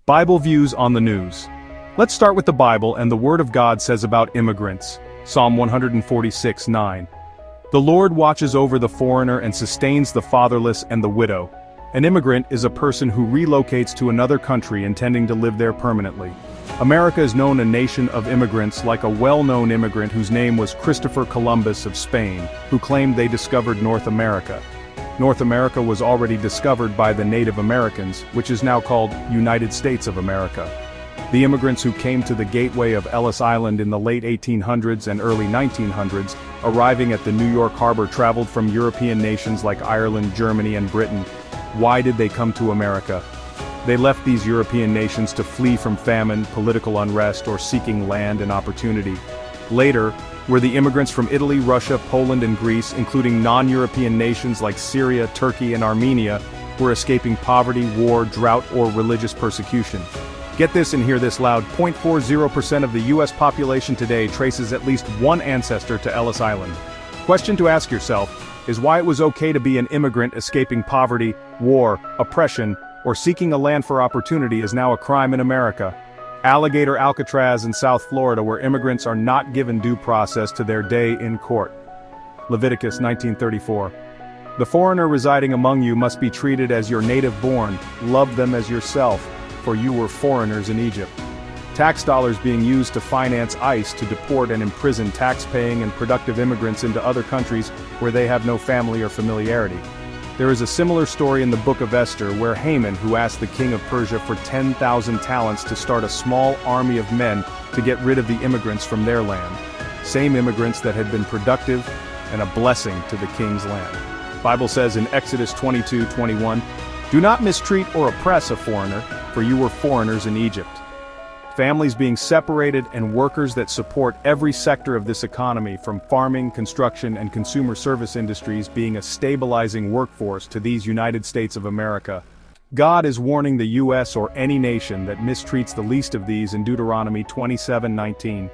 Bible views on the news. Let's start with the Bible and the Word of God says about immigrants. Psalm 146:9. The Lord watches over the foreigner and sustains the fatherless and the widow. An immigrant is a person who relocates to another country intending to live there permanently. America is known a nation of immigrants like a well-known immigrant whose name was Christopher Columbus of Spain, who claimed they discovered North America. North America was already discovered by the Native Americans, which is now called United States of America. The immigrants who came to the gateway of Ellis Island in the late 1800s and early 1900s, arriving at the New York harbor, traveled from European nations like Ireland, Germany, and Britain. Why did they come to America? They left these European nations to flee from famine, political unrest, or seeking land and opportunity. Later, were the immigrants from Italy, Russia, Poland, and Greece, including non-European nations like Syria, Turkey, and Armenia, were escaping poverty, war, drought, or religious persecution. Get this and hear this loud: 0.40% of the US population today traces at least one ancestor to Ellis Island. Question to ask yourself is why it was okay to be an immigrant escaping poverty, war, oppression, or seeking a land for opportunity is now a crime in America. Alligator Alcatraz in South Florida, where immigrants are not given due process to their day in court. Leviticus 19:34. The foreigner residing among you must be treated as your native born, love them as yourself, for you were foreigners in Egypt. Tax dollars being used to finance ICE to deport and imprison tax-paying and productive immigrants into other countries where they have no family or familiarity. There is a similar story in the book of Esther where Haman, who asked the king of Persia for 10,000 talents to start a small army of men to get rid of the immigrants from their land. Same immigrants that had been productive and a blessing to the king's land. Bible says in Exodus 22:21, "Do not mistreat or oppress a foreigner, for you were foreigners in Egypt." Families being separated and workers that support every sector of this economy, from farming, construction, and consumer service industries, being a stabilizing workforce to these United States of America. God is warning the U.S. or any nation that mistreats the least of these in Deuteronomy 27:19.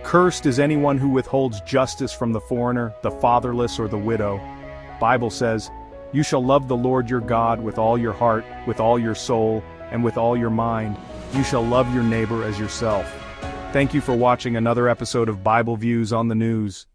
Cursed is anyone who withholds justice from the foreigner, the fatherless, or the widow. Bible says, "You shall love the Lord your God with all your heart, with all your soul, and with all your mind. You shall love your neighbor as yourself." Thank you for watching another episode of Bible Views on the News.